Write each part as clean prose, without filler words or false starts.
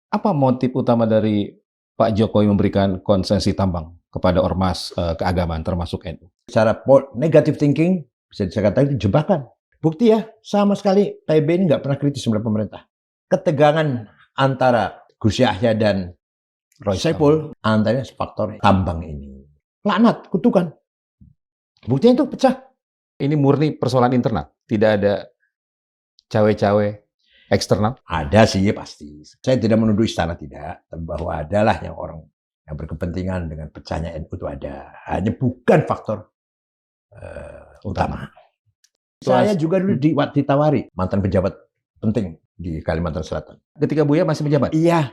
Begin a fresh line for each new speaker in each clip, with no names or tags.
Apa motif utama dari Pak Jokowi memberikan konsesi tambang kepada ormas keagamaan termasuk NU?
Secara negative thinking, bisa dikatakan itu jebakan. Bukti ya, sama sekali KIB ini nggak pernah kritis terhadap pemerintah. Ketegangan antara Gus Yahya dan Saiful, antaranya faktor tambang ini. Laknat, kutukan. Buktinya itu pecah.
Ini murni persoalan internal, tidak ada cawe-cawe eksternal?
Ada sih pasti. Saya tidak menuduh istana tidak, tapi bahwa adalah yang orang yang berkepentingan dengan pecahnya NU itu ada. Hanya bukan faktor utama. Saya juga dulu ditawari mantan pejabat penting di Kalimantan Selatan.
Ketika Buya masih menjabat?
Iya.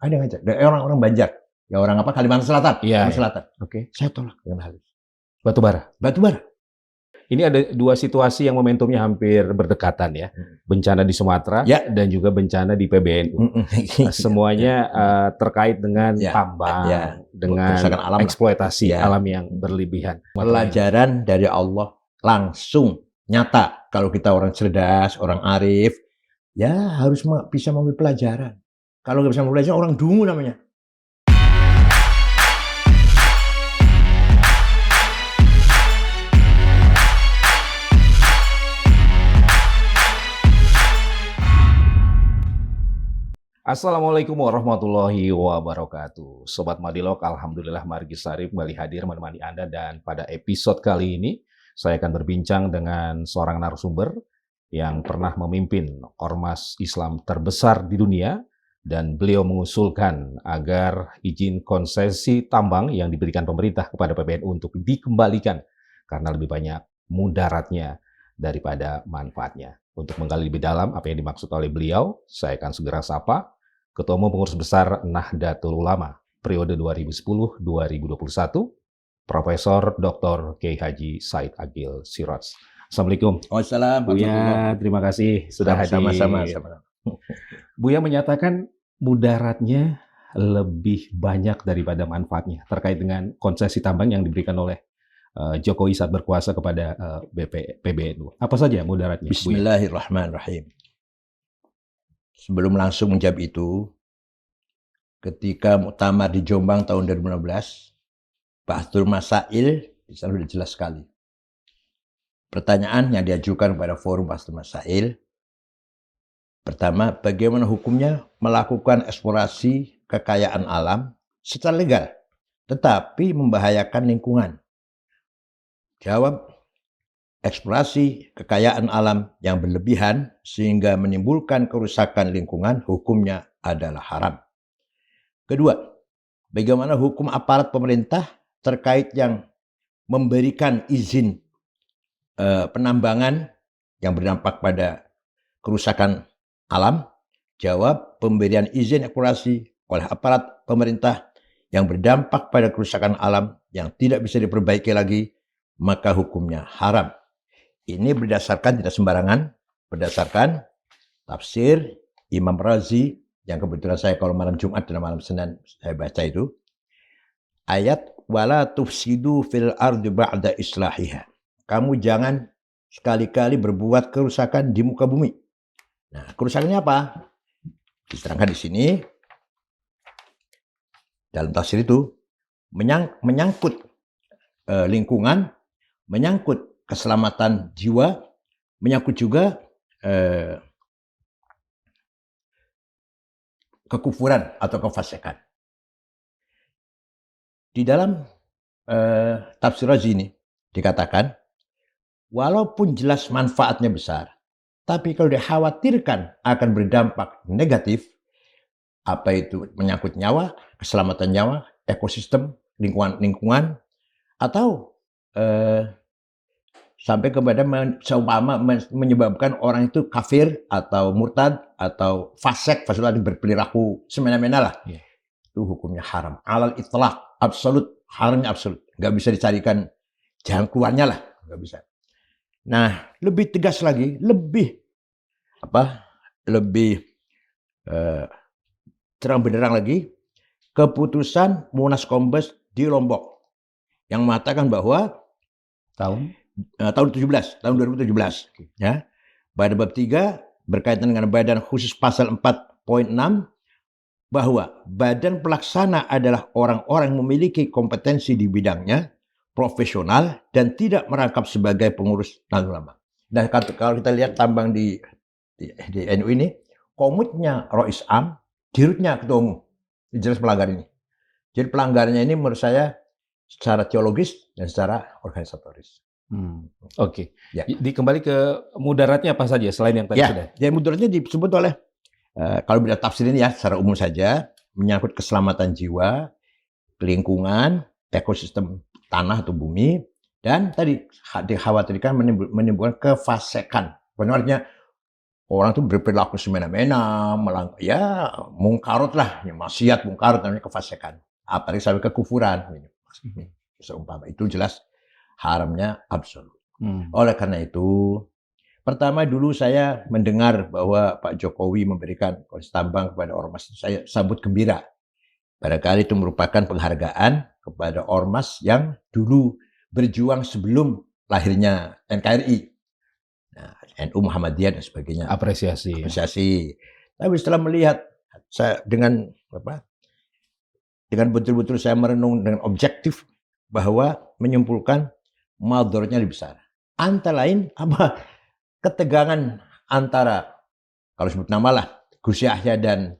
Ada ngajak. Dari orang-orang Banjar. Ya orang apa? Kalimantan Selatan.
Iya.
Selatan.
Oke.
Saya tolak dengan hal itu.
Batubara. Ini ada dua situasi yang momentumnya hampir berdekatan ya. Bencana di Sumatera dan juga bencana di PBNU. Semuanya terkait dengan tambang, dengan alam eksploitasi alam yang berlebihan.
Pelajaran dari Allah langsung nyata. Kalau kita orang cerdas, orang arif, ya harus bisa mengambil pelajaran. Kalau nggak bisa mengambil pelajaran, orang dungu namanya.
Assalamualaikum warahmatullahi wabarakatuh. Sobat Madilog, Alhamdulillah Margis Sarif kembali hadir menemani Anda, dan pada episode kali ini saya akan berbincang dengan seorang narasumber yang pernah memimpin ormas Islam terbesar di dunia, dan beliau mengusulkan agar izin konsesi tambang yang diberikan pemerintah kepada PBNU untuk dikembalikan karena lebih banyak mudaratnya daripada manfaatnya. Untuk menggali lebih dalam apa yang dimaksud oleh beliau, saya akan segera sapa Ketua Umum Pengurus Besar Nahdlatul Ulama periode 2010-2021, Profesor Dr. Kiai Haji Said Agil Siraj. Assalamualaikum.
Waalaikumsalam.
Buya, terima kasih sudah hadir.
Sama-sama.
Buya menyatakan mudaratnya lebih banyak daripada manfaatnya terkait dengan konsesi tambang yang diberikan oleh Jokowi saat berkuasa kepada PBNU. Apa saja mudaratnya?
Bismillahirrahmanirrahim. Sebelum langsung menjawab itu, ketika muktamar di Jombang tahun 2016, Ba'athul Masail sudah jelas sekali. Pertanyaan yang diajukan pada forum Ba'athul Masail, pertama, bagaimana hukumnya melakukan eksplorasi kekayaan alam secara legal, tetapi membahayakan lingkungan? Jawab, eksplorasi kekayaan alam yang berlebihan sehingga menimbulkan kerusakan lingkungan, hukumnya adalah haram. Kedua, bagaimana hukum aparat pemerintah terkait yang memberikan izin penambangan yang berdampak pada kerusakan alam? Jawab, pemberian izin eksplorasi oleh aparat pemerintah yang berdampak pada kerusakan alam yang tidak bisa diperbaiki lagi, maka hukumnya haram. Ini berdasarkan, tidak sembarangan, berdasarkan tafsir Imam Razi, yang kebetulan saya kalau malam Jumat dan malam Senin saya baca itu, ayat wala tufsidu fil ardi ba'da islahiha. Kamu jangan sekali-kali berbuat kerusakan di muka bumi. Nah, kerusakannya apa? Diterangkan di sini dalam tafsir itu menyangkut lingkungan, menyangkut keselamatan jiwa, menyangkut juga kekufuran atau kefasikan. Di dalam tafsir Razi ini dikatakan, walaupun jelas manfaatnya besar, tapi kalau dikhawatirkan akan berdampak negatif, apa itu menyangkut nyawa, keselamatan nyawa, ekosistem, lingkungan, atau sampai kepada seumpama menyebabkan orang itu kafir atau murtad atau fasik berperilaku semena-mena lah. Itu hukumnya haram. Alal itlaq, absolut, haramnya absolut. Nggak bisa dicarikan jalan keluarnya lah, nggak bisa. Nah, lebih tegas lagi, lebih terang benderang lagi, keputusan Munas Kombes di Lombok yang mengatakan bahwa tahun 2017 ya, pada bab 3 berkaitan dengan badan khusus pasal 4.6 bahwa badan pelaksana adalah orang-orang yang memiliki kompetensi di bidangnya, profesional, dan tidak merangkap sebagai pengurus Nahdlatul Ulama. Dan kalau kita lihat tambang di NU ini, komutnya Rois Am, dirutnya ketua umum. Ini jelas pelanggar ini. Jadi pelanggarnya ini menurut saya secara teologis dan secara organisatoris.
Oke.
Ya.
Kembali ke mudaratnya apa saja selain yang tadi sudah?
Ya, mudaratnya disebut oleh kalau bila tafsir ini ya secara umum saja menyangkut keselamatan jiwa, lingkungan, ekosistem tanah atau bumi, dan tadi dikhawatirkan menimbulkan kefasekan. Artinya orang itu berperilaku semena-mena, ya mungkarot lah, ya, maksiat mungkarot namanya kefasekan. Apalagi sampai kekufuran. Seumpama itu jelas haramnya absolut. Oleh karena itu, pertama dulu saya mendengar bahwa Pak Jokowi memberikan konsesi tambang kepada ormas, saya sambut gembira. Barangkali itu merupakan penghargaan kepada ormas yang dulu berjuang sebelum lahirnya NKRI. Nah, NU Muhammadiyah dan sebagainya.
Apresiasi.
Tapi setelah melihat saya dengan betul-betul saya merenung dengan objektif bahwa menyimpulkan madorotnya lebih besar. Antara lain ketegangan antara kalau sebut nama lah Gus Yahya dan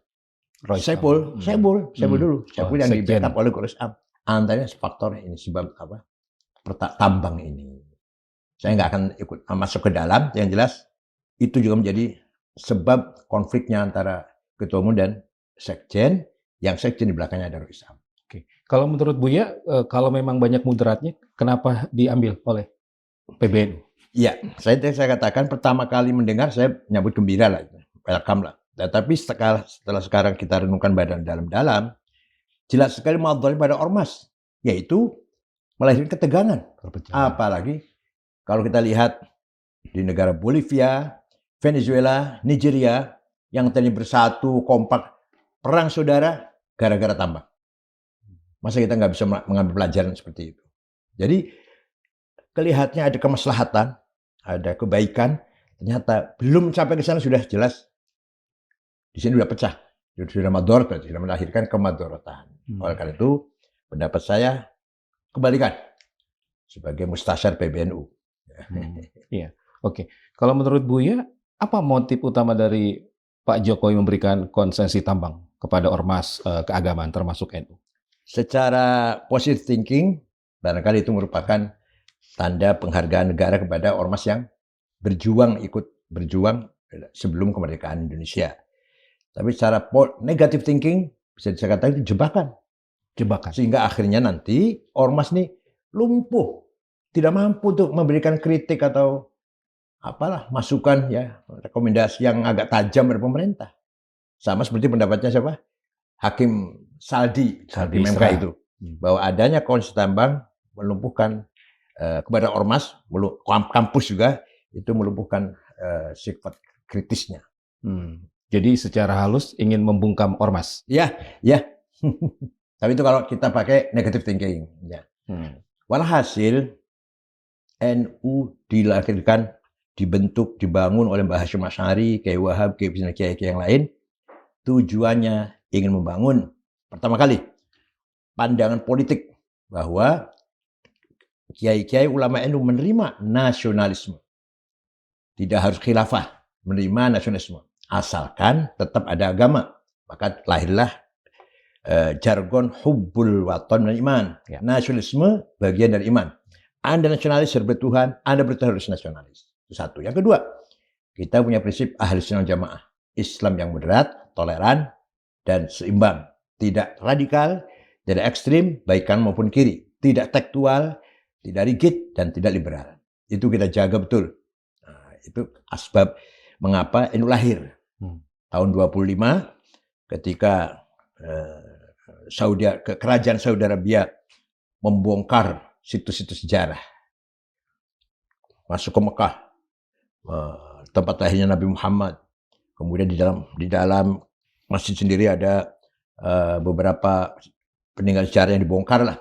Saiful dulu. Saiful yang di backup oleh Gus Am. Antaranya faktor ini sebab tambang ini. Saya nggak akan ikut masuk ke dalam. Yang jelas itu juga menjadi sebab konfliknya antara ketua umum dan sekjen. Yang sekjen di belakangnya ada Gus Am.
Oke. Kalau menurut Buya, kalau memang banyak mudaratnya, kenapa diambil oleh PBNU?
Iya, saya katakan pertama kali mendengar saya nyambut gembira lah, welcome lah. Tapi setelah sekarang kita renungkan dalam-dalam, jelas sekali madornya pada ormas, yaitu melahirkan ketegangan. Apalagi kalau kita lihat di negara Bolivia, Venezuela, Nigeria, yang tadi bersatu kompak perang saudara gara-gara tambang. Masa kita nggak bisa mengambil pelajaran seperti itu? Jadi kelihatannya ada kemaslahatan, ada kebaikan, ternyata belum sampai ke sana sudah jelas di sini sudah pecah, sudah mador, berarti sudah melahirkan kemadorotan. Oleh karena itu pendapat saya kebalikan sebagai mustasyar PBNU.
Iya, oke. Kalau menurut Buya, apa motif utama dari Pak Jokowi memberikan konsesi tambang kepada ormas keagamaan termasuk NU?
Secara positive thinking, barangkali itu merupakan tanda penghargaan negara kepada ormas yang ikut berjuang sebelum kemerdekaan Indonesia. Tapi secara negative thinking, bisa saya katakan itu jebakan. Sehingga akhirnya nanti ormas ini lumpuh, tidak mampu untuk memberikan kritik atau masukan ya, rekomendasi yang agak tajam dari pemerintah. Sama seperti pendapatnya siapa? Hakim Saldi MK itu, bahwa adanya konsesi tambang melumpuhkan kepada ormas, kampus juga itu melumpuhkan sifat kritisnya.
Jadi secara halus ingin membungkam ormas.
Ya. Tapi itu kalau kita pakai negative thinking. Ya. Walhasil NU dilahirkan, dibentuk, dibangun oleh Mbah Hasyim Asy'ari, Kiai Wahab, Kiai yang lain. Tujuannya ingin membangun pertama kali pandangan politik bahwa kiai-kiai ulama NU menerima nasionalisme. Tidak harus khilafah, menerima nasionalisme. Asalkan tetap ada agama. Maka lahirlah jargon hubbul waton dan iman. Ya. Nasionalisme bagian dari iman. Anda nasionalis bertuhan, Anda bertuhan harus nasionalis. Itu satu. Yang kedua, kita punya prinsip ahli sunnah jamaah. Islam yang moderat, toleran, dan seimbang. Tidak radikal, tidak ekstrim, baik kanan maupun kiri. Tidak tekstual, tidak rigid, dan tidak liberal. Itu kita jaga betul. Nah, itu asbab mengapa NU lahir. Tahun 25, ketika kerajaan Saudi Arabia membongkar situs-situs sejarah. Masuk ke Mekah, tempat lahirnya Nabi Muhammad. Kemudian di dalam masjid sendiri ada beberapa peninggalan sejarah yang dibongkar lah.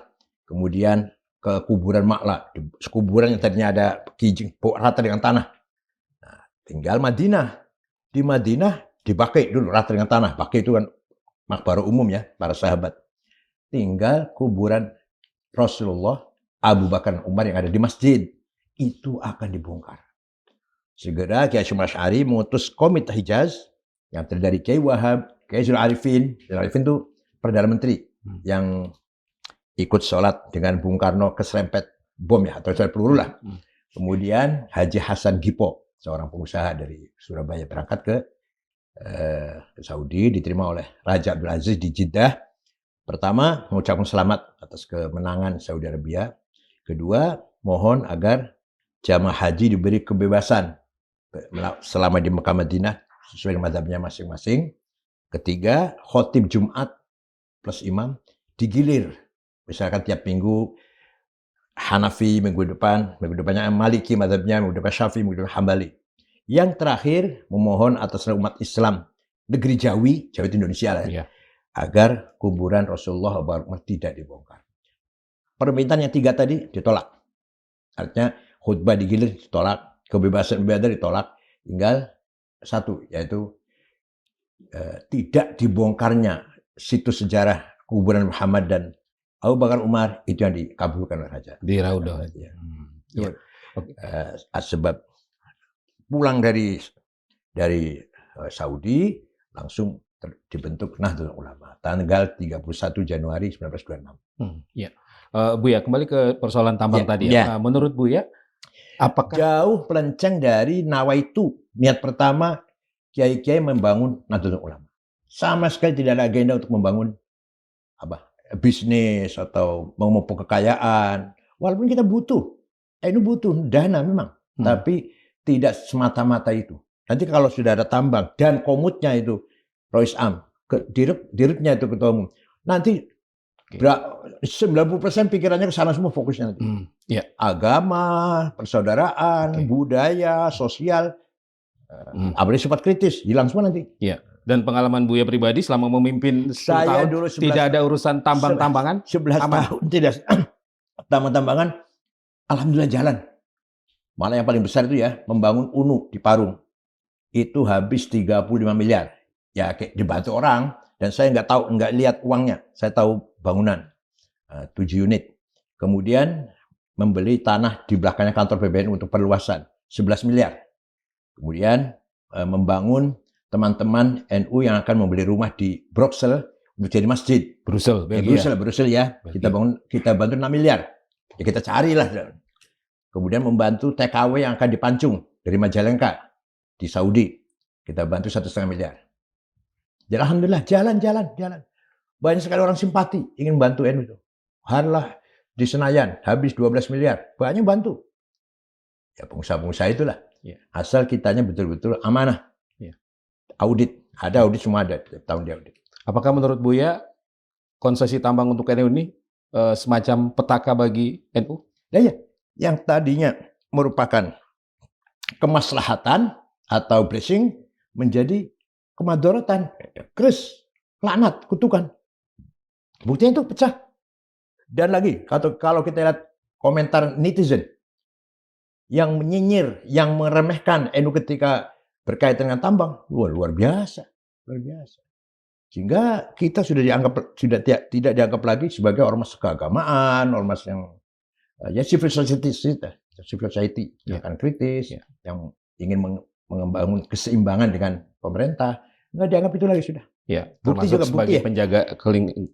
Kemudian ke kuburan Ma'la. Kuburan yang tadinya ada kijing, rata dengan tanah. Nah, tinggal Madinah. Di Madinah dipakai dulu rata dengan tanah. Pakai itu kan makbarah umum ya, para sahabat. Tinggal kuburan Rasulullah, Abu Bakar, Umar yang ada di masjid. Itu akan dibongkar. Segera Kiai Hasyim Asy'ari mengutus Komite Hijaz yang terdiri dari Kiai Wahab, Kiai Zul Arifin. Zul Arifin itu Perdana Menteri yang ikut sholat dengan Bung Karno keserempet bom ya, atau peluru lah. Kemudian Haji Hasan Gipo, seorang pengusaha dari Surabaya, berangkat ke Saudi, diterima oleh Raja Abdul Aziz di Jeddah. Pertama, mengucapkan selamat atas kemenangan Saudi Arabia. Kedua, mohon agar jamaah haji diberi kebebasan selama di Mekah Madinah sesuai dengan mazhabnya masing-masing. Ketiga, khotib Jumat plus imam digilir. Misalkan tiap minggu Hanafi, minggu depannya Maliki mazhabnya, minggu depan Syafi'i, minggu depan Hambali. Yang terakhir, memohon atas umat Islam negeri Jawi itu Indonesia lah, agar kuburan Rasulullah tidak dibongkar. Permintaan yang tiga tadi ditolak. Artinya khutbah digilir ditolak, kebebasan beribadah ditolak, tinggal satu, yaitu tidak dibongkarnya situs sejarah kuburan Muhammad dan Abu Bakar Umar, itu yang dikabulkan oleh Raja.
Di Raudhah.
Ya. Sebab pulang dari Saudi langsung dibentuk Nahdlatul Ulama tanggal 31 Januari 1926.
Ya. Buya, kembali ke persoalan tambang tadi ya. Menurut Buya, apakah
jauh pelenceng dari nawaitu, niat pertama kiai-kiai membangun Nahdlatul Ulama. Sama sekali tidak ada agenda untuk membangun bisnis atau memupuk kekayaan. Walaupun kita butuh, ini butuh dana memang, tapi tidak semata-mata itu. Nanti kalau sudah ada tambang dan komutnya itu Rois Am, dirutnya itu ketua umum, nanti 90% pikirannya ke sana semua fokusnya nanti. Agama, persaudaraan, budaya, sosial, apalagi sifat kritis, hilang semua nanti.
Dan pengalaman Buya pribadi selama memimpin 10 tahun, dulu tidak ada urusan tambang-tambangan?
11 tahun tidak tambang-tambangan, alhamdulillah jalan. Malah yang paling besar itu ya, membangun UNU di Parung. Itu habis 35 miliar. Ya kayak dibantu orang, dan saya nggak lihat uangnya. Saya tahu bangunan 7 unit. Kemudian membeli tanah di belakangnya kantor PBNU untuk perluasan 11 miliar. Kemudian membangun teman-teman NU yang akan membeli rumah di Brussels untuk jadi masjid.
Brussels ya.
Kita bantu 6 miliar. Ya kita carilah. Kemudian membantu TKW yang akan dipancung dari Majalengka di Saudi. Kita bantu 1,5 miliar. Jadi alhamdulillah jalan. Banyak sekali orang simpati ingin bantu NU itu. Harlah di Senayan habis 12 miliar. Banyak bantu. Ya pengusaha-pengusaha itulah. Asal kitanya betul-betul amanah. Audit. Ada audit, semua ada. Tahun di audit.
Apakah menurut Buya konsesi tambang untuk NU ini semacam petaka bagi NU?
Ya. Yang tadinya merupakan kemaslahatan atau blessing menjadi kemadharatan, kris, laknat, kutukan. Buktinya itu pecah. Dan lagi, kalau kita lihat komentar netizen yang menyinyir, yang meremehkan NU ketika berkaitan dengan tambang, luar biasa. Sehingga kita sudah tidak dianggap lagi sebagai ormas keagamaan, ormas yang civil society yang akan kritis, yang ingin membangun keseimbangan dengan pemerintah, nggak dianggap itu lagi sudah.
Bukti juga sebagai penjaga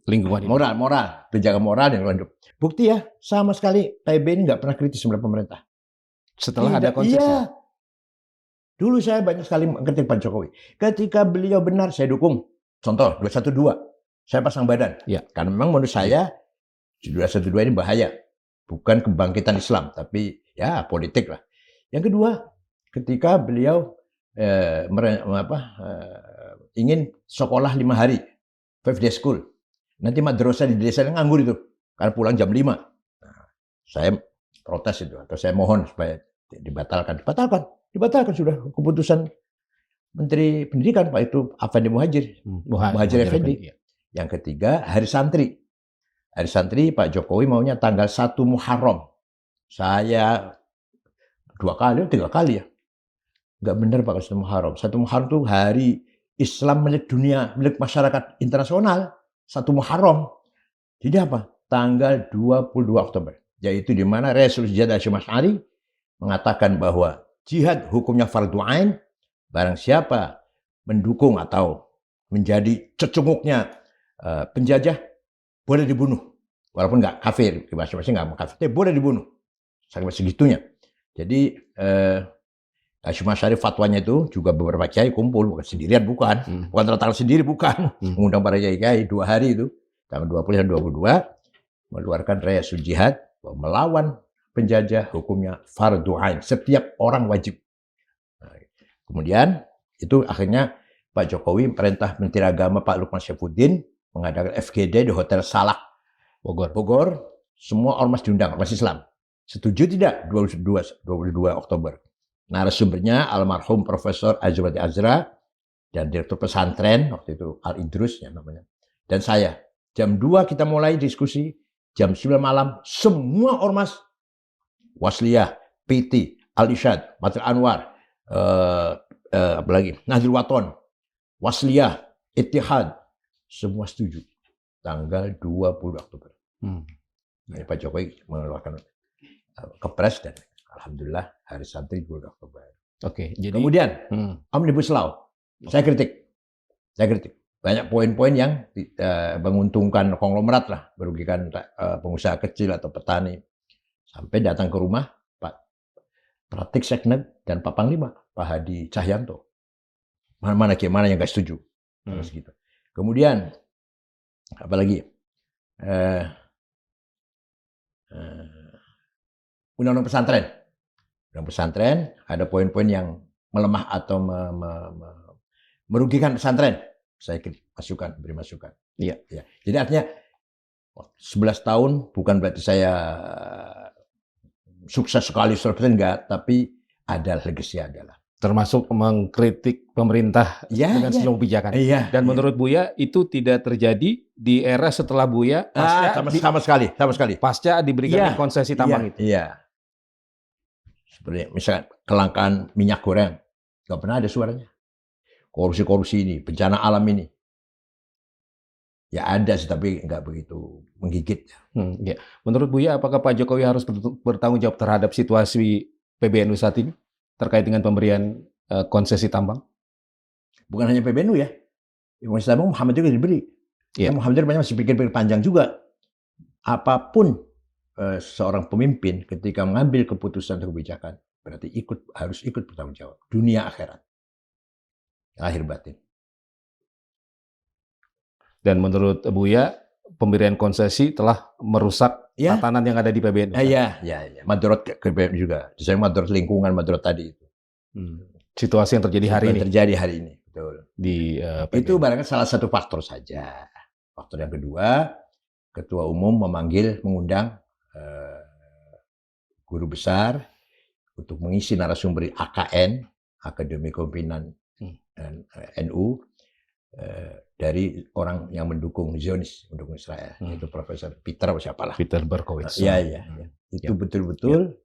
lingkungan.
Moral, penjaga moral dan lingkungan. Bukti ya, sama sekali PBN nggak pernah kritis sama pemerintah.
Setelah ada konsesi.
Iya. Dulu saya banyak sekali mengkritik Pak Jokowi. Ketika beliau benar, saya dukung. Contoh, 212. Saya pasang badan. Karena memang menurut saya, 212 ini bahaya. Bukan kebangkitan Islam, tapi ya politik lah. Yang kedua, ketika beliau ingin sekolah 5 hari, 5-day school. Nanti madrasah di desa nganggur itu, karena pulang jam 5. Nah, saya protes itu, atau saya mohon supaya dibatalkan sudah keputusan Menteri Pendidikan Pak itu Afandi Muhajir Effendi. Yang ketiga, Hari Santri. Hari Santri Pak Jokowi maunya tanggal 1 Muharram. Saya 2 kali, 3 kali ya. Nggak benar Pak 1 Muharram. 1 Muharram itu hari Islam milik dunia, milik masyarakat internasional, 1 Muharram. Jadi apa? Tanggal 22 Oktober. Yaitu di mana Resolusi Jihad Hasyim Asy'ari mengatakan bahwa jihad hukumnya fardu ain, barang siapa mendukung atau menjadi cecunguknya penjajah boleh dibunuh. Walaupun nggak kafir, masing-masing nggak mau kafir, tapi boleh dibunuh. Sampai segitunya. Jadi Hasyim Asy'ari fatwanya itu juga beberapa kiai kumpul, bukan sendirian, bukan tanggal sendiri, bukan. Mengundang para kiai 2 hari itu, tanggal 20 dan 22, mengeluarkan Resolusi Jihad bahwa melawan penjajah hukumnya fardu ain. Setiap orang wajib. Nah, kemudian itu akhirnya Pak Jokowi perintah Menteri Agama Pak Lukman Syaifuddin mengadakan FGD di Hotel Salak Bogor. Semua ormas diundang, ormas Islam. Setuju tidak 22 Oktober? Narasumbernya almarhum Profesor Azwati Azra dan Direktur Pesantren waktu itu Al Idrus ya namanya. Dan saya. Jam 2 kita mulai diskusi, jam 9 malam semua ormas Wasliyah, PT, Al Irsyad, Matul Anwar, apalagi Nahdlatul Wathon, Wasliyah, Ittihad, semua setuju. Tanggal 20 Oktober. Nah, Pak Jokowi mengeluarkan kepres dan alhamdulillah Hari Santri 20 Oktober.
Oke, jadi
kemudian Omnibus Law. Saya kritik. Banyak poin-poin yang menguntungkan konglomerat lah, merugikan pengusaha kecil atau petani. Sampai datang ke rumah Pak Pratik Seknek dan Pak Panglima, Pak Hadi Cahyanto. Mana yang nggak setuju. Gitu. Kemudian apalagi undang-undang pesantren. Undang pesantren ada poin-poin yang melemah atau merugikan pesantren. Saya beri masukan.
Iya.
Ya. Jadi artinya 11 tahun bukan berarti saya sukses sekali 100% enggak, tapi ada legacy adalah.
Termasuk mengkritik pemerintah dengan sejumlah kebijakan. Dan menurut Buya itu tidak terjadi di era setelah Buya
sama sekali.
Pasca diberikan konsesi tambang itu.
Iya. Seperti misalnya kelangkaan minyak goreng, nggak pernah ada suaranya. Korupsi ini, bencana alam ini. Ya ada sih, tapi nggak begitu menggigit.
Ya. Menurut Buya, apakah Pak Jokowi harus bertanggung jawab terhadap situasi PBNU saat ini terkait dengan pemberian konsesi tambang?
Bukan hanya PBNU ya. Konsesi tambang Muhammadiyah juga diberi. Ya. Muhammadiyah masih pikir panjang juga. Apapun seorang pemimpin ketika mengambil keputusan atau kebijakan, berarti harus ikut bertanggung jawab. Dunia akhirat. Lahir batin. Dan
menurut Buya, pemberian konsesi telah merusak tatanan yang ada di PBNU.
Iya. Madorot ke PBNU juga. Saya madorot lingkungan, madorot tadi itu.
Situasi yang terjadi hari ini.
Betul.
Di
itu barangkali salah satu faktor saja. Faktor yang kedua, Ketua Umum mengundang guru besar untuk mengisi narasumber AKN, Akademi Kepemimpinan NU, dari orang yang mendukung Zionis, mendukung Israel, yaitu Profesor Peter
Berkowitz.
Iya. Itu betul-betul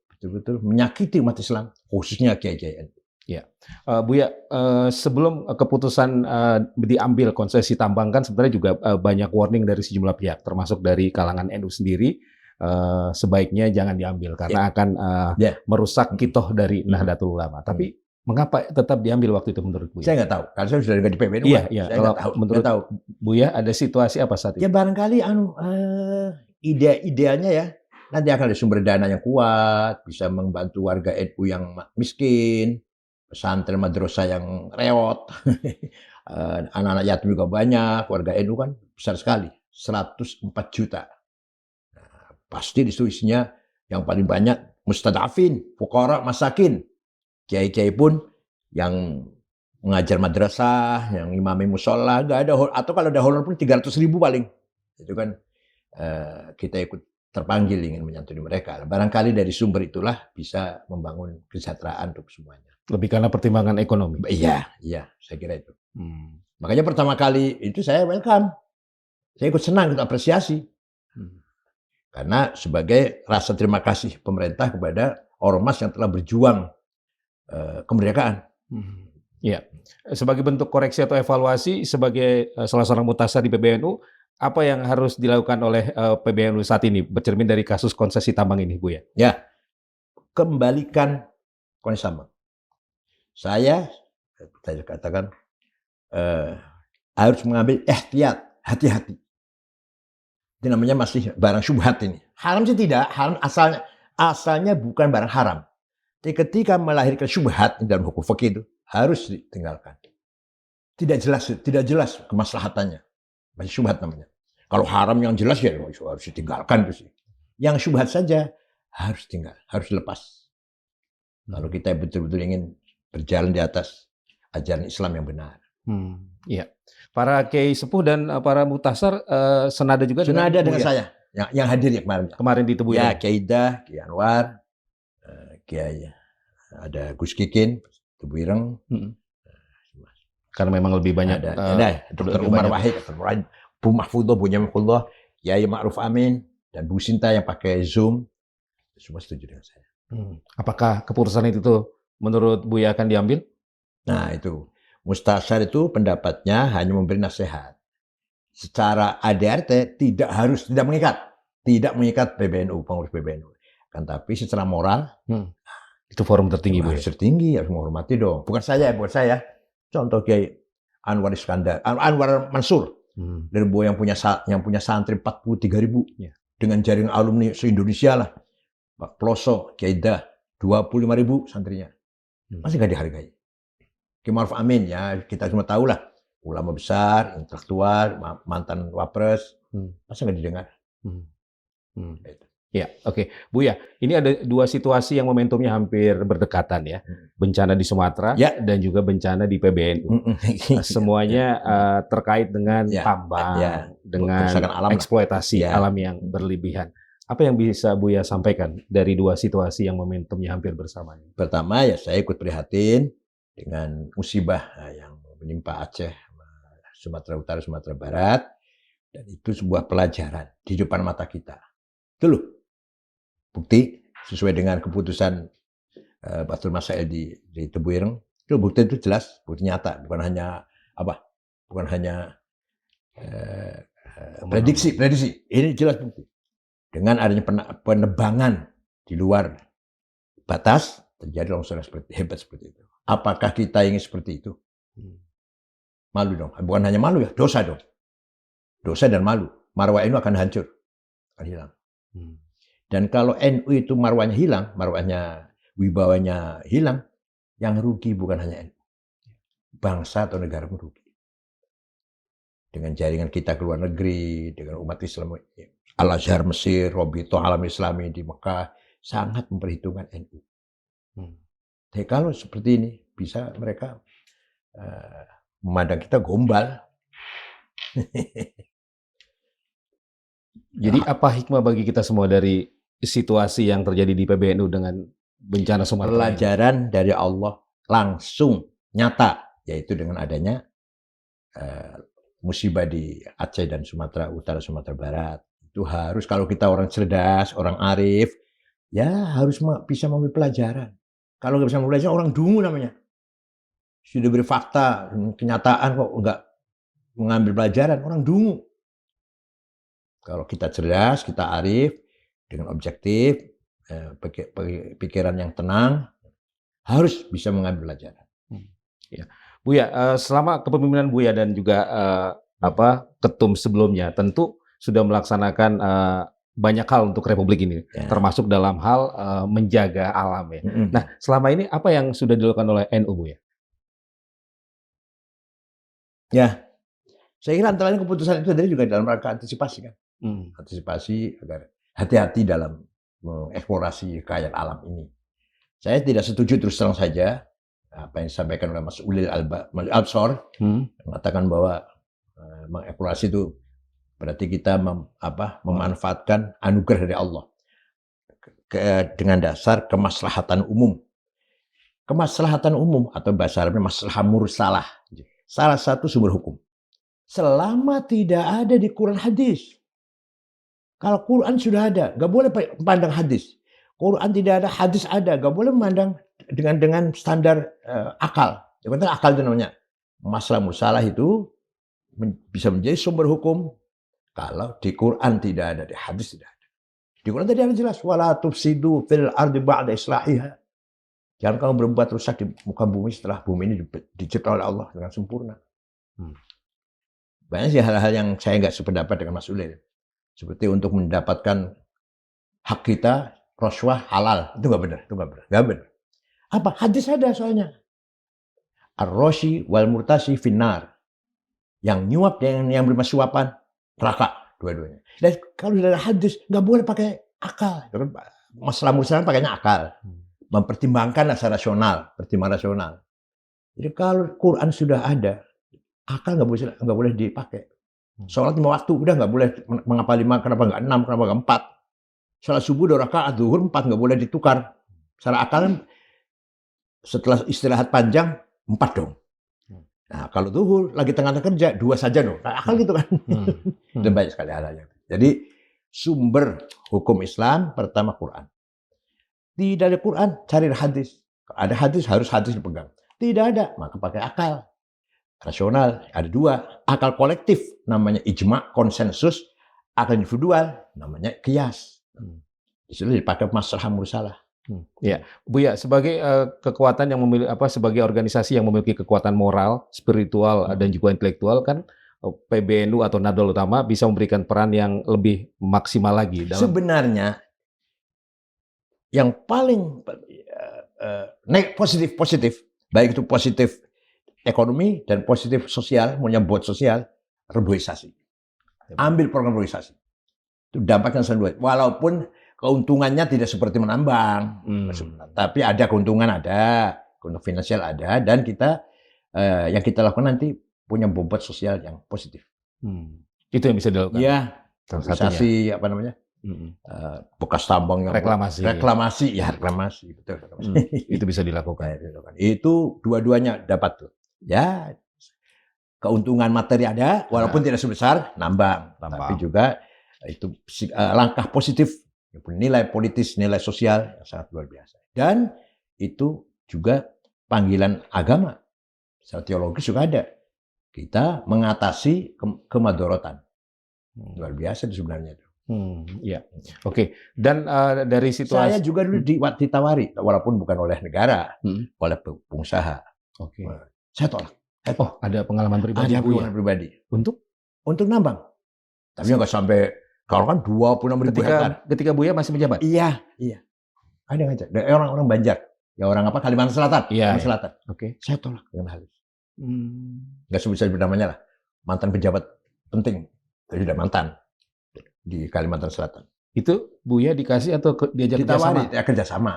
menyakiti umat Islam, khususnya kiai-kiai NU.
Ya, Buya, sebelum keputusan diambil konsesi tambang kan sebenarnya juga banyak warning dari sejumlah pihak, termasuk dari kalangan NU sendiri. Sebaiknya jangan diambil karena akan merusak kitoh dari Nahdlatul Ulama. Tapi mengapa tetap diambil waktu itu menurut Buya?
Saya nggak tahu, karena saya sudah di PBNU.
Iya. Kalau menurut Buya ada situasi apa saat itu?
Ya barangkali idealnya ya, nanti akan ada sumber dana yang kuat, bisa membantu warga NU yang miskin, pesantren madrasah yang reot, anak-anak yatim juga banyak, warga NU kan besar sekali, 104 juta. Pasti di situ isinya yang paling banyak mustadafin, fuqara, masakin. Kiai-kiai pun yang mengajar madrasah, yang imami musola, nggak ada, atau kalau ada honor pun 300.000 paling. Itu kan kita ikut terpanggil ingin menyantuni mereka. Barangkali dari sumber itulah bisa membangun kesejahteraan untuk semuanya.
Lebih karena pertimbangan ekonomi?
Iya, saya kira itu. Makanya pertama kali itu saya welcome. Saya ikut senang, ikut apresiasi. Karena sebagai rasa terima kasih pemerintah kepada ormas yang telah berjuang kemerdekaan.
Iya. Sebagai bentuk koreksi atau evaluasi sebagai salah seorang mutasar di PBNU, apa yang harus dilakukan oleh PBNU saat ini bercermin dari kasus konsesi tambang ini, Bu ya?
Ya, kembalikan konsesi tambang. Saya katakan harus mengambil ihtiyat, hati-hati. Itu namanya masih barang syubhat ini. Haram sih tidak, haram asalnya bukan barang haram. Tapi ketika melahirkan syubhat dalam hukum fikih itu harus ditinggalkan. Tidak jelas kemaslahatannya. Masih syubhat namanya. Kalau haram yang jelas ya harus ditinggalkan itu sih. Yang syubhat saja harus tinggal, harus lepas. Kalau kita betul-betul ingin berjalan di atas ajaran Islam yang benar.
Iya. Para kiai sepuh dan para mutasar senada juga
Senada dengan
Bu ya?
saya yang hadir ya kemarin.
Kemarin di Tebu
Ya,
Ireng.
Kiai Ida, Kiai Anwar, Kiai ada Gus Kikin, Tebu Ireng.
Karena memang lebih banyak
ada Dr. Umar Wahid, Bu Mahfudzoh, Bu Nyamkullah, Kiai Ma'ruf Amin, dan Bu Sinta yang pakai Zoom. Semua setuju dengan saya.
Apakah keputusan itu tuh menurut Buya akan diambil?
Nah itu, Mustasyar itu pendapatnya hanya memberi nasihat. Secara ADRT tidak mengikat PBNU, pengurus PBNU. Kan tapi secara moral,
itu forum tertinggi Bu ya?
Harus tertinggi, harus menghormati dong. Bukan saya. Contoh Kiai Anwar Iskandar, Anwar Mansur, dari yang punya santri 43.000 dengan jaringan alumni se-Indonesia lah. Pak Ploso, Kiai Dah, 25.000 santrinya. Masih nggak dihargai. Kiai Ma'ruf Amin ya kita semua tahu lah, ulama besar, intelektual, mantan wapres, masa nggak didengar?
Ya, oke. Bu ya, ini ada dua situasi yang momentumnya hampir berdekatan ya. Bencana di Sumatera dan juga bencana di PBNU. Semuanya terkait dengan tambang, dengan eksploitasi alam yang berlebihan. Apa yang bisa Buya sampaikan dari dua situasi yang momentumnya hampir bersamaan?
Pertama ya saya ikut prihatin dengan musibah yang menimpa Aceh, Sumatera Utara, Sumatera Barat. Dan itu sebuah pelajaran di depan mata kita. Itu loh. Bukti sesuai dengan keputusan Batul Masail di Tebu Ireng. Itu bukti itu jelas, bukti nyata. Bukan hanya prediksi. Ini jelas bukti. Dengan adanya penebangan di luar batas, terjadi longsoran hebat seperti itu. Apakah kita ingin seperti itu? Malu dong. Bukan hanya malu ya, dosa dong. Dosa dan malu. Marwah NU akan hancur, akan hilang. Dan kalau NU itu marwahnya hilang, marwahnya, wibawanya hilang, yang rugi bukan hanya NU. Bangsa atau negara pun rugi. Dengan jaringan kita ke luar negeri, dengan umat Islam, Al-Azhar Mesir, Robito Alam Islami di Mekah, sangat memperhitungkan NU. Tapi kalau seperti ini, bisa mereka memandang kita gombal.
Jadi apa hikmah bagi kita semua dari situasi yang terjadi di PBNU dengan bencana Sumatera?
Pelajaran dari Allah langsung nyata, yaitu dengan adanya musibah di Aceh dan Sumatera Utara, Sumatera Barat. Itu harus, kalau kita orang cerdas, orang arif, ya harus bisa mengambil pelajaran. Kalau nggak bisa mengambil pelajaran, orang dungu namanya. Sudah beri fakta, kenyataan kok nggak mengambil pelajaran, orang dungu. Kalau kita cerdas, kita arif, dengan objektif, pikiran yang tenang, harus bisa mengambil pelajaran.
Ya. Buya, selama kepemimpinan Buya dan juga ketum sebelumnya, tentu sudah melaksanakan banyak hal untuk Republik ini, termasuk dalam hal menjaga alam ya. Nah, selama ini apa yang sudah dilakukan oleh NU Buya?
Ya, saya kira antara lain keputusan itu tadi juga dalam rangka antisipasi kan. Antisipasi agar hati-hati dalam mengeksplorasi kekayaan alam ini. Saya tidak setuju terus terang saja apa yang disampaikan oleh Mas Ulil Albsor, mengatakan bahwa mengeksplorasi itu berarti kita memanfaatkan anugerah dari Allah dengan dasar kemaslahatan umum. Kemaslahatan umum atau bahasa Arabnya maslahah mursalah. Salah satu sumber hukum. Selama tidak ada di Quran hadis. Kalau Quran sudah ada, nggak boleh pandang hadis. Quran tidak ada, hadis ada, nggak boleh memandang dengan standar akal. Yang penting akal itu namanya. Masalah musalah itu bisa menjadi sumber hukum kalau di Quran tidak ada, di hadis tidak ada. Di Quran tadi ada jelas, wala tufsidu fil ardi ba'da islahiha. Jangan kamu berbuat rusak di muka bumi setelah bumi ini dicipta oleh Allah dengan sempurna. Banyak sih hal-hal yang saya nggak sependapat dengan Mas Ulil. Seperti untuk mendapatkan hak kita, rasuah halal. Itu nggak benar, itu nggak benar. Nggak benar. Apa? Hadis ada soalnya. Ar-Roshi wal Murtasi finnar. Yang nyuap dan yang menerima suapan, neraka dua-duanya. Dan kalau dari hadis, nggak boleh pakai akal. Masalah musalah pakainya akal. Mempertimbangkan rasa rasional, pertimbangan rasional. Jadi kalau Quran sudah ada, akal nggak boleh dipakai. Sholat 5 waktu, udah nggak boleh mengapa 5, kenapa nggak 6, kenapa nggak 4. Sholat subuh 2 rakaat, zuhur 4, nggak boleh ditukar. Secara akal setelah istirahat panjang 4 dong. Nah kalau zuhur lagi tengah-tengah kerja 2 saja dong. Nah, akal gitu kan. Dan banyak sekali hal-hal. Jadi sumber hukum Islam pertama Quran. Tidak ada Quran, cari hadis. Ada hadis, harus hadis dipegang. Tidak ada, maka pakai akal. Rasional, ada 2. Akal kolektif, namanya ijma, konsensus. Akal individual, namanya qiyas. Di situ dipakai masalah mursalah.
Ya, Buya, sebagai kekuatan yang memiliki sebagai organisasi yang memiliki kekuatan moral, spiritual dan juga intelektual kan PBNU atau Nahdlatul Ulama bisa memberikan peran yang lebih maksimal lagi dalam
sebenarnya yang paling positif, baik itu positif ekonomi dan positif sosial, buat sosial, reboisasi. Ambil program reboisasi. Itu dampaknya sangat luas. Walaupun keuntungannya tidak seperti menambang, tapi ada keuntungan, keuntungan finansial ada, dan kita yang kita lakukan nanti punya bobot sosial yang positif.
Itu yang bisa dilakukan.
Iya, reboisasi apa namanya? Bekas tambang yang reklamasi, betul.
Itu bisa dilakukan.
Itu dua-duanya dapat tuh. Ya, keuntungan materi ada, walaupun tidak sebesar nambang. Tapi juga itu langkah positif, nilai politis, nilai sosial yang sangat luar biasa. Dan itu juga panggilan agama, secara teologis juga ada. Kita mengatasi kemadorotan. Luar biasa sebenarnya itu.
Ya, oke. Dan dari situasi
saya juga dulu ditawari, walaupun bukan oleh negara, oleh pengusaha.
Oke.
Saya tolak.
Oh, ada pengalaman pribadi.
Ada pengalaman pribadi. Untuk nambang. Tapi nggak sampai, kalau kan 26.000 hektar.
Ketika Buya masih menjabat?
Iya. Ada ngajak. Dari orang Banjar. Ya orang apa? Kalimantan Selatan.
Iya.
Kalimantan Selatan.
Oke.
Saya tolak dengan halus. Nggak sebut namanya lah. Mantan pejabat penting. Jadi sudah mantan di Kalimantan Selatan.
Itu Buya dikasih atau diajak kerjasama?
Ditawari, kerjasama.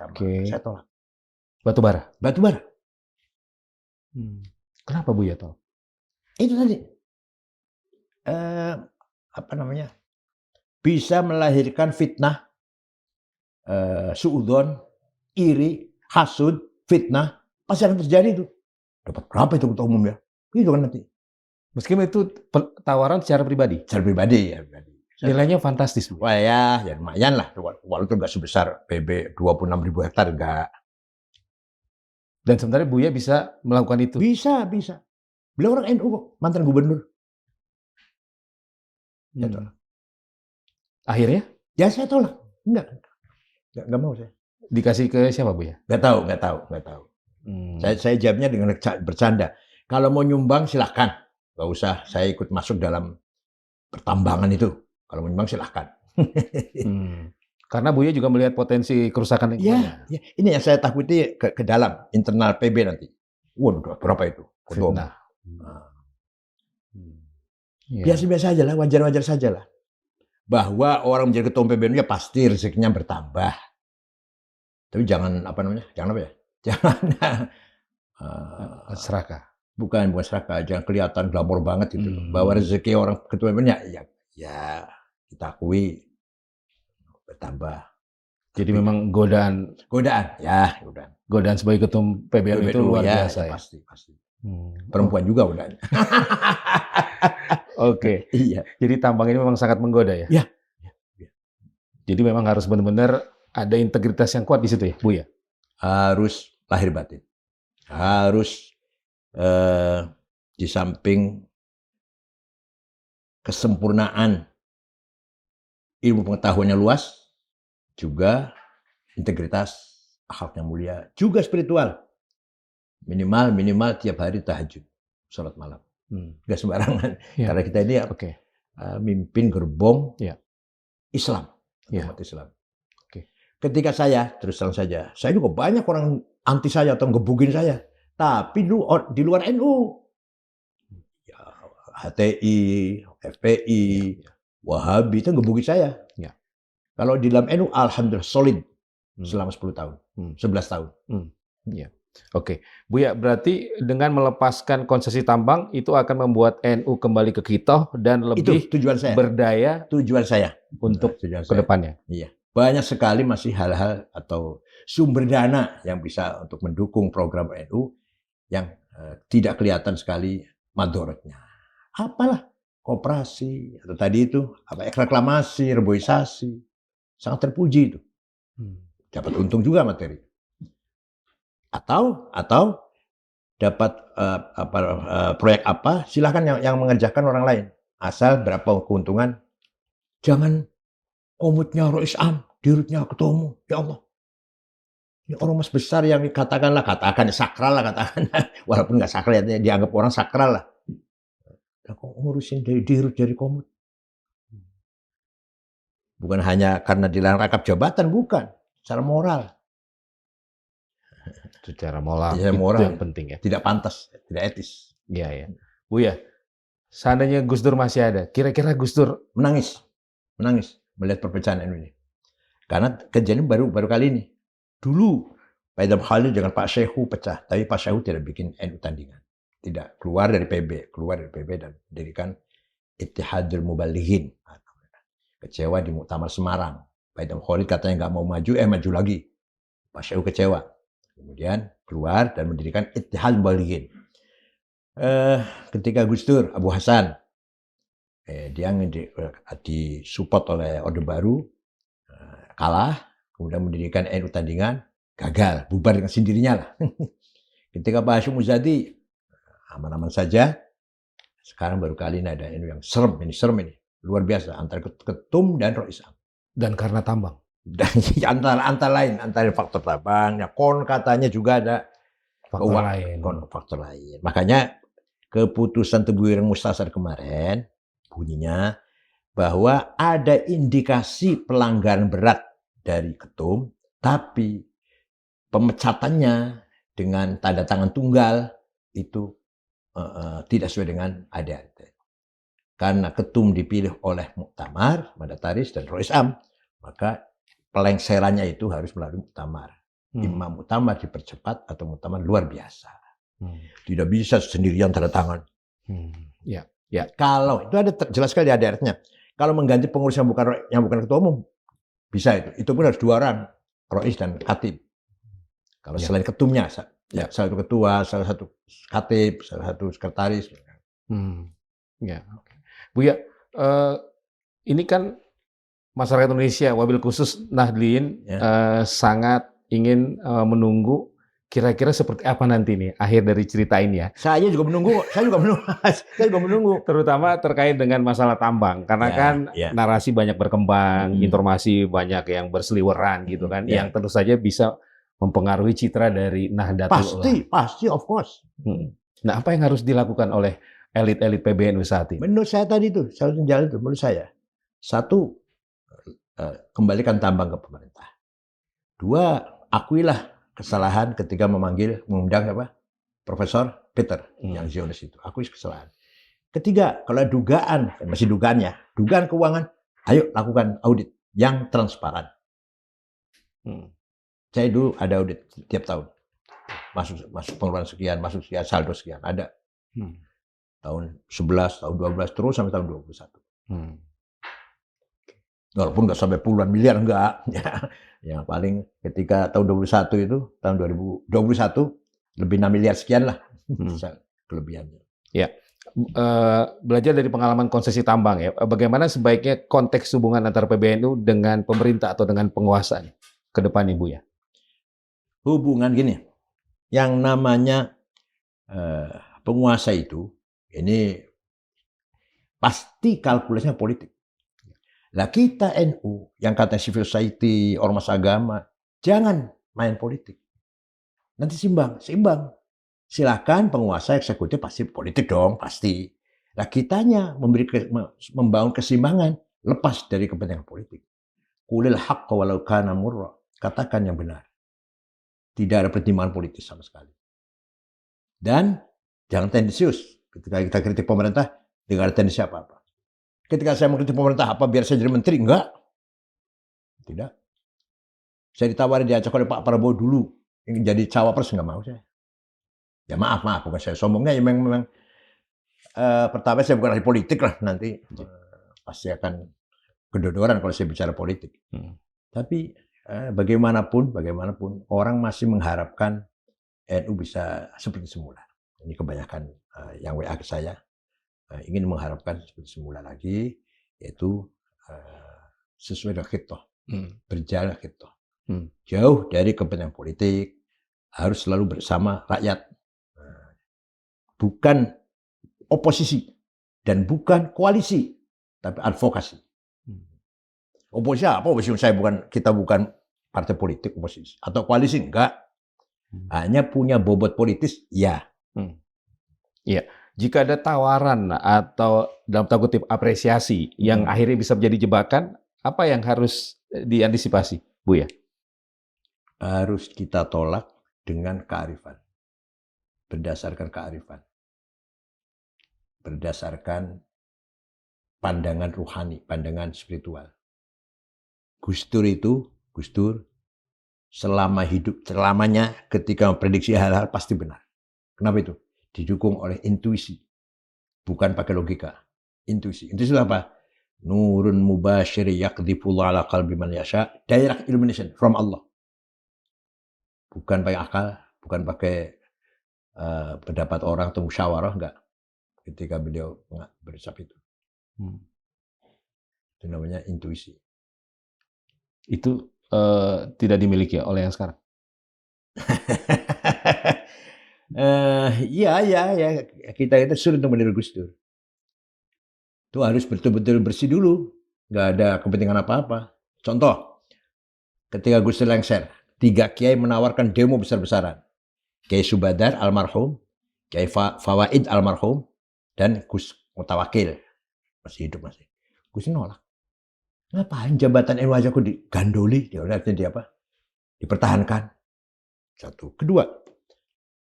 Oke.
Saya tolak.
Batubara?
Batubara.
Kenapa Buya tolak?
Itu tadi. Apa namanya? Bisa melahirkan fitnah, suudzon, iri, hasud, fitnah. Pasti akan terjadi itu. Dapat berapa itu ketua umum ya? Itu kan nanti.
Meskipun itu tawaran secara pribadi?
Secara pribadi, ya.
Nilainya fantastis, Bu.
Wah ya lumayan lah. Walaupun nggak sebesar PB 26.000 hektar, enggak.
Dan sebenarnya Buya bisa melakukan itu?
Bisa. Beliau orang NU kok, mantan gubernur. Saya tolak.
Akhirnya?
Ya saya tolak. Enggak mau saya.
Dikasih ke siapa, Buya?
Nggak tahu. Saya jawabnya dengan bercanda. Kalau mau nyumbang silahkan. Nggak usah saya ikut masuk dalam pertambangan itu. Kalau mau nyumbang silahkan.
Karena Buya juga melihat potensi kerusakan lingkungan.
Ya. Ini yang saya takuti ke dalam internal PB nanti. Waduh, berapa itu?
Fitnah.
Biasa-biasa aja lah, wajar-wajar saja lah. Bahwa orang menjadi ketua PBNU ya pasti rezekinya bertambah. Tapi jangan
serakah.
Bukan serakah, jangan kelihatan glamor banget gitu. Bahwa rezeki orang ketua PBNU ya kita akui bertambah.
Jadi memang godaan. Godaan sebagai ketua PBNU itu luar biasa ya.
Pasti. Perempuan juga godaan.
Oke.
Iya.
Jadi tambang ini memang sangat menggoda ya?
Iya.
Jadi memang harus benar-benar ada integritas yang kuat di situ ya, Bu ya?
Harus lahir batin. harus di samping kesempurnaan ilmu pengetahuannya luas, juga integritas, akhlaknya mulia, juga spiritual. Minimal tiap hari tahajud, sholat malam. Gak sembarangan.
Ya.
Karena kita ini
Oke.
mimpin gerbong
Ya.
Islam,
Ya.
umat Islam.
Oke.
Ketika terus terang saja, saya juga banyak orang anti saya atau ngebukin saya. Tapi di luar NU, ya, HTI, FPI, Wahabi itu ngebukin saya.
Ya.
Kalau di dalam NU, alhamdulillah solid selama 10 tahun, 11 tahun.
Ya. Oke, Buya, berarti dengan melepaskan konsesi tambang itu akan membuat NU kembali ke kita dan lebih
Itu tujuan saya.
berdaya
Tujuan saya
untuk
tujuan
ke depannya.
Iya. Banyak sekali masih hal-hal atau sumber dana yang bisa untuk mendukung program NU yang tidak kelihatan sekali madorotnya. Apalah koperasi atau tadi itu reklamasi, reboisasi, sangat terpuji itu. Dapat untung juga materi. Atau dapat proyek apa, silahkan yang mengerjakan orang lain. Asal berapa keuntungan, jangan komutnya Rois Am, dirutnya ketua umum. Ya Allah. Ini ormas besar yang katakan sakral lah, katakan. Walaupun nggak sakral, ya, dianggap orang sakral lah. Nah, kok ngurusin dari dirut, dari komut? Bukan hanya karena dilarang rangkap jabatan, bukan. Secara moral.
Secara moral,
Secara
itu
moral
yang penting ya.
Tidak pantas, tidak etis.
Iya, ya. Buya, seandainya Gus Dur masih ada, kira-kira Gus Dur
menangis melihat perpecahan NU ini. Karena kejadian baru kali ini. Dulu Pak Idham Khalil dengan Pak Syekhu pecah, tapi Pak Syekhu tidak bikin NU tandingan. Tidak, keluar dari PB dan mendirikan Ittihadul Mubalighin. Kecewa di Muktamar Semarang. Pak Idham Khalil katanya nggak mau maju, maju lagi. Pak Syekhu kecewa. Kemudian keluar dan mendirikan Ittihadul Mubalighin. Ketika Gus Dur, Abu Hasan, dia disupport oleh Orde Baru, kalah, kemudian mendirikan NU tandingan, gagal, bubar dengan sendirinya lah. Ketika Pak Hashim Muzadi, aman-aman saja. Sekarang baru kali ini ada NU yang serem ini, luar biasa, antara ketum dan Rois Am.
dan karena tambang.
Dan antara faktor tambang, ya katanya juga ada faktor lain. Makanya keputusan Teguh Ireng Mustasar kemarin bunyinya bahwa ada indikasi pelanggaran berat dari ketum, tapi pemecatannya dengan tanda tangan tunggal itu tidak sesuai dengan ADART. Karena ketum dipilih oleh Muktamar, Mandataris, dan Rois Am, maka pelengserannya itu harus melalui Muktamar. Imam Muktamar dipercepat atau Muktamar luar biasa. Tidak bisa sendirian tanda tangan.
Ya.
Kalau itu ada jelas sekali di ADART-nya. Kalau mengganti pengurus yang bukan ketua umum, bisa itu. Itu pun harus 2 orang, Rois dan Khatib. Kalau selain ketumnya, salah satu ketua, salah satu Khatib, salah satu sekretaris.
Ya. Buya, ini kan masyarakat Indonesia, wabil khusus Nahdliyin, sangat ingin menunggu kira-kira seperti apa nanti nih akhir dari cerita ini ya.
Saya juga menunggu.
Terutama terkait dengan masalah tambang, karena narasi banyak berkembang, informasi banyak yang berseliweran gitu kan, yang tentu saja bisa mempengaruhi citra dari Nahdlatul Ulama.
Pasti, of course.
Nah, apa yang harus dilakukan oleh elit-elit PBNU saat ini?
Menurut saya tadi itu, menurut saya. 1, kembalikan tambang ke pemerintah. 2, akuilah kesalahan ketika mengundang Profesor Peter yang Zionis itu. Akui kesalahan. 3, kalau dugaan, masih dugaan keuangan, ayo lakukan audit yang transparan. Saya dulu ada audit tiap tahun. Masuk pengeluaran sekian, masuk sekian, saldo sekian, ada. Tahun 11, tahun 12, terus sampai tahun 21. Walaupun nggak sampai puluhan miliar, enggak. Yang paling ketika tahun 21 itu, tahun 2021, lebih 6 miliar sekian lah kelebihannya.
Ya, belajar dari pengalaman konsesi tambang ya, bagaimana sebaiknya konteks hubungan antara PBNU dengan pemerintah atau dengan penguasa ke depan Ibu ya?
Hubungan gini, Yang namanya penguasa itu, ini pasti kalkulasinya politik. Lah kita NU, yang kata civil society, ormas agama, jangan main politik. Nanti seimbang. Silakan penguasa eksekutif pasti politik dong, pasti. Lah kitanya membangun keseimbangan, lepas dari kepentingan politik. Qulil haqqa walau kana murra. Katakan yang benar. Tidak ada pertimbangan politis sama sekali. Dan jangan tendensius. Ketika kita kritik pemerintah, tidak ada tendensi apa-apa. Ketika saya mengkritik pemerintah, apa biar saya jadi menteri? Enggak. Tidak. Saya ditawari diajak oleh Pak Prabowo dulu. Ingin jadi cawapres, enggak mau saya. Ya maaf, bukan saya sombongnya. Ya memang pertama saya bukan ahli politik lah. Nanti pasti akan kedodoran kalau saya bicara politik. Tapi bagaimanapun orang masih mengharapkan NU bisa seperti semula. Ini kebanyakan yang WA ke saya ingin mengharapkan seperti semula lagi, yaitu sesuai dengan khitoh, berjalan khitoh. Jauh dari kepentingan politik, harus selalu bersama rakyat. Bukan oposisi dan bukan koalisi, tapi advokasi. Oposisi apa? Oposisi kita bukan partai politik oposisi atau koalisi, enggak. Hanya punya bobot politis, ya.
Iya. Jika ada tawaran atau dalam tanda kutip apresiasi yang akhirnya bisa menjadi jebakan, apa yang harus diantisipasi, Bu ya?
Harus kita tolak dengan kearifan. Berdasarkan kearifan. Berdasarkan pandangan ruhani, pandangan spiritual. Gus Dur selama hidup, selamanya ketika memprediksi hal-hal pasti benar. Kenapa itu? Didukung oleh intuisi. Bukan pakai logika. Intuisi. Intuisi itu apa? Nurun mubashir yaqdhifullah ala qalbi man yasha. Direct illumination from Allah. Bukan pakai akal, bukan pakai pendapat orang atau musyawarah, enggak. Ketika beliau berucap itu. Itu namanya intuisi.
Itu tidak dimiliki oleh yang sekarang?
Ya. Kita sulit untuk meniru Gus Dur. Itu harus betul-betul bersih dulu. Nggak ada kepentingan apa-apa. Contoh, ketika Gus Dur lengser, 3 kiai menawarkan demo besar-besaran. Kiai Subadar almarhum, Kiai Fawaid almarhum, dan Gus Mutawakil. Masih hidup masih. Gus nolak. Ngapain jabatan NU aja kok digandoli? Dia apa? Dipertahankan. Satu. Kedua,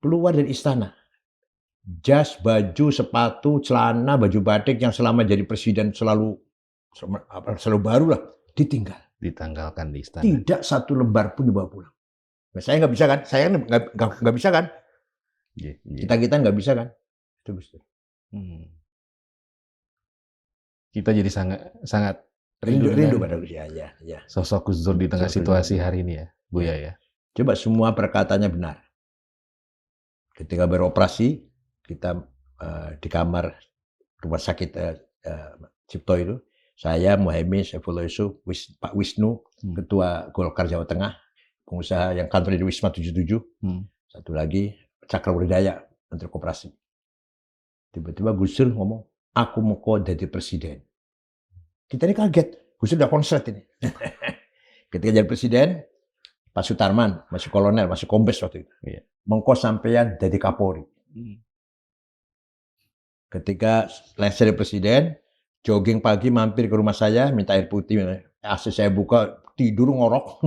keluar dari istana. Jas, baju, sepatu, celana, baju batik yang selama jadi presiden selalu baru lah, ditinggal.
Ditanggalkan di istana.
Tidak satu lembar pun dibawa pulang. Nah, saya nggak bisa kan? Saya nggak bisa kan? Kita nggak bisa kan? Itu Gus Dur.
Kita jadi sangat
rindu pada Gus ya.
Sosok Gus Dur di tengah situasi hari ini ya, Bu ya. Coba
semua perkataannya benar. Ketika beroperasi, kita di kamar rumah sakit Cipto itu, saya, Muhaimin, Saifullah Yusuf, Pak Wisnu, Ketua Golkar Jawa Tengah, pengusaha yang kantor di Wisma 77, satu lagi Cakra Wardaya, Menteri Koperasi. Tiba-tiba Gus Dur ngomong, aku mau jadi presiden. Kita ini kaget, Gus Dur udah konslet ini. Ketika jadi presiden, Pak Sutarman, masih kolonel, masih kombes waktu itu. Mengko sampean jadi Kapolri. Ketika lengser presiden, jogging pagi mampir ke rumah saya, minta air putih, AC saya buka, tidur ngorok,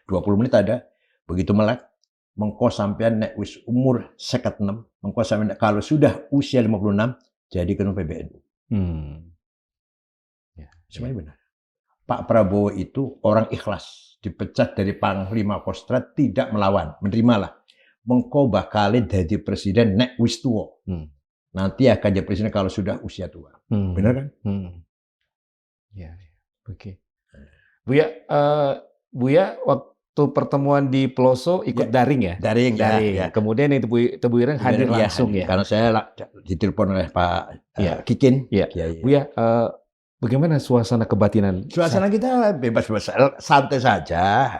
20 menit ada. Begitu melek, mengko sampean nek wis umur 56, mengko sampean kalau sudah usia 56, jadi ketua PBNU. Semuanya benar. Pak Prabowo itu orang ikhlas, dipecat dari Panglima Kostrat, tidak melawan, menerimalah. Mengko bakal jadi presiden nek wis tua. Nanti akan jadi presiden kalau sudah usia tua. Benar kan?
Ya, oke. Buya waktu pertemuan di Peloso ikut daring ya?
Daring. Ya.
Kemudian yang Tebu Ireng hadir langsung ya?
Karena saya ditelepon oleh Pak Kikin.
Ya. Buya, bagaimana suasana kebatinan?
Suasana kita bebas, santai saja.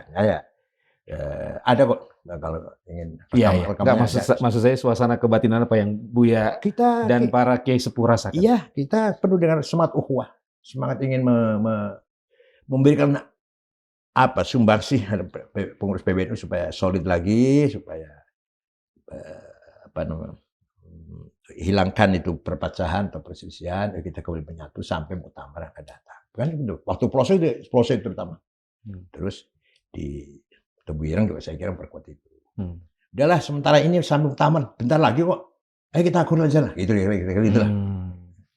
Ada kok kalau ingin
Iya, iya. Enggak,
rekamannya
maksud saya suasana kebatinan apa yang Buya
kita
dan para kiai sepuh rasakan?
iya, kita penuh dengan semangat ukhuwah, semangat ingin memberikan sumbangsih pengurus PBNU supaya solid lagi, supaya hilangkan itu perpecahan atau perselisihan, kita kembali menyatu sampai muktamar akan datang. Kan itu waktu proses terutama. Terus di Tebu Ireng juga saya kira memperkuat itu. Udahlah sementara ini sambil muktamar, bentar lagi kok. Ayo kita akur aja lah. Gitu lah.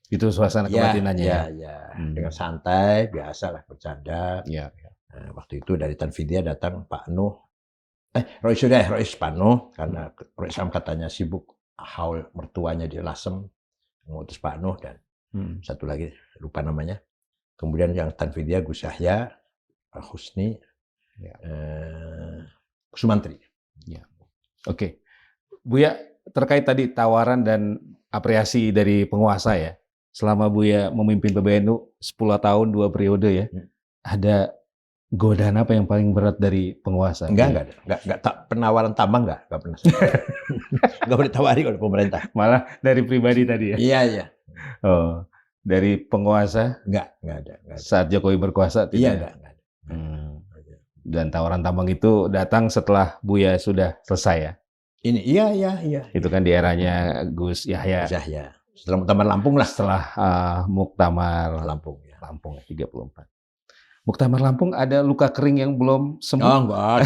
Itu suasana kebatinannya ya.
Ya. Dengan santai, biasa lah bercanda.
Ya.
Nah, waktu itu dari Tanfidia datang Pak Nuh. Rois Pak Nuh karena Rois Am katanya sibuk haul mertuanya di Lasem, mengutus Pak Nuh dan satu lagi lupa namanya. Kemudian yang Tanfidia Gus Yahya, Husni, Sumantri.
Ya. Oke. Buya, terkait tadi tawaran dan apresiasi dari penguasa ya. Selama Buya memimpin PBNU 10 tahun 2 periode ya. Ada godaan apa yang paling berat dari penguasa?
Enggak penawaran tambang enggak pernah. Enggak boleh tawari oleh pemerintah.
Malah dari pribadi tadi ya.
Iya.
Oh, dari penguasa?
Enggak ada.
Saat Jokowi berkuasa tidak?
Iya, enggak ada.
Dan tawaran tambang itu datang setelah Buya sudah selesai ya?
Ini iya.
Itu kan di eranya Gus Yahya.
Setelah Muktamar Lampung lah.
Setelah Muktamar
Lampung ya.
34. Muktamar Lampung ada luka kering yang belum sembuh?
Oh, enggak.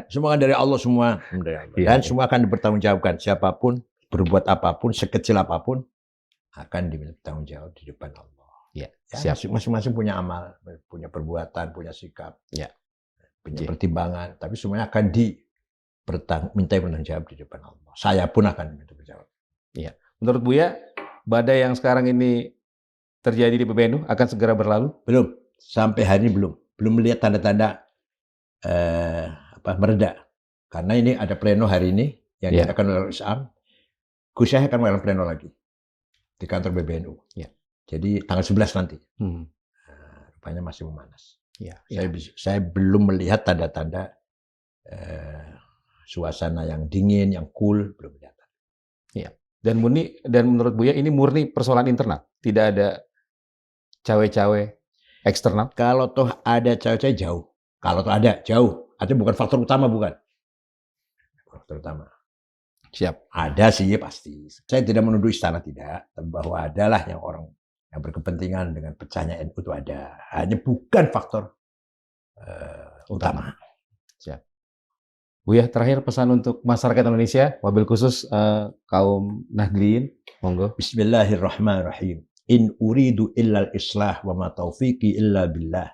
Semua kan dari Allah semua. Dan semua akan dipertanggungjawabkan. Siapapun, berbuat apapun, sekecil apapun, akan dibertanggung jawab di depan Allah.
Ya,
masing-masing punya amal, punya perbuatan, punya sikap, punya pertimbangan. Tapi semuanya akan minta bertanggung jawab di depan Allah. Saya pun akan minta berjawab.
Ya. Menurut Buya, badai yang sekarang ini terjadi di PBNU akan segera berlalu?
Belum. Sampai hari ini belum melihat tanda-tanda mereda. Karena ini ada pleno hari ini yang diadakan oleh Isam. Gus Yahya akan melakukan pleno lagi di kantor PBNU. Ya. Jadi tanggal 11 nanti. Rupanya masih memanas. Saya belum melihat tanda-tanda suasana yang dingin, yang cool, belum kelihatan.
Ya. Dan menurut Buya ini murni persoalan internal, tidak ada cawe-cawe eksternal.
Kalau toh ada cawe-cawe jauh. Kalau toh ada jauh, artinya bukan faktor utama, bukan. Faktor utama.
Siap.
Ada sih pasti. Saya tidak menuduh istana tidak, tapi bahwa adalah yang orang yang berkepentingan dengan pecahnya NU itu ada. Hanya bukan faktor utama.
Siap. Buya, terakhir pesan untuk masyarakat Indonesia, wabil khusus kaum Nahdliyin, monggo.
Bismillahirrahmanirrahim. In uridu illal islah wa ma taufiqi illa billah.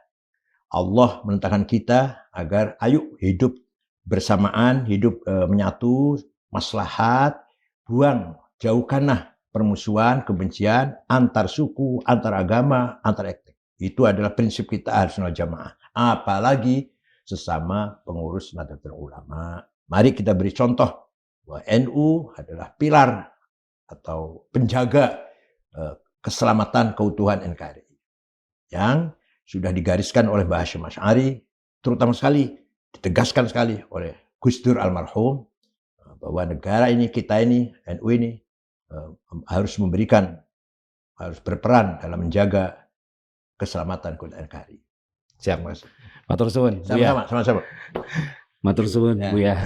Allah menentangkan kita agar ayo hidup bersamaan, hidup menyatu, maslahat, jauhkanlah permusuhan, kebencian antar suku, antar agama, antar etnik. Itu adalah prinsip kita Ahlussunnah wal Jamaah. Apalagi sesama pengurus Nahdlatul Ulama. Mari kita beri contoh bahwa NU adalah pilar atau penjaga keselamatan keutuhan NKRI yang sudah digariskan oleh Mbah Hasyim Asy'ari, terutama sekali ditegaskan sekali oleh Gus Dur almarhum bahwa negara ini, kita ini, NU ini harus berperan dalam menjaga keselamatan keutuhan NKRI.
Siap, Mas. Matur suwun.
Sama-sama.
Matur suwun, Buya.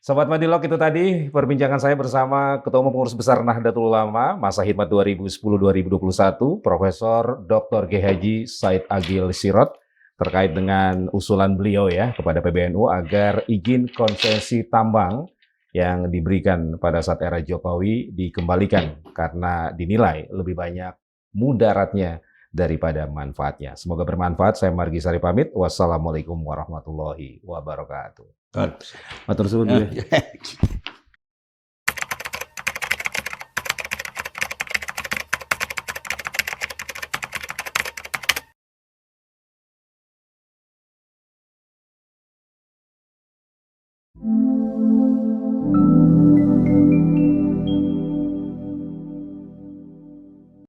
Sobat Madilog, itu tadi perbincangan saya bersama Ketua Umum Pengurus Besar Nahdlatul Ulama masa khidmat 2010-2021, Profesor Dr. G.Haji Said Agil Sirot, terkait dengan usulan beliau ya kepada PBNU agar izin konsesi tambang yang diberikan pada saat era Jokowi dikembalikan karena dinilai lebih banyak mudaratnya daripada manfaatnya. Semoga bermanfaat. Saya Margi Sari pamit. Wassalamualaikum warahmatullahi wabarakatuh. Matur suwun.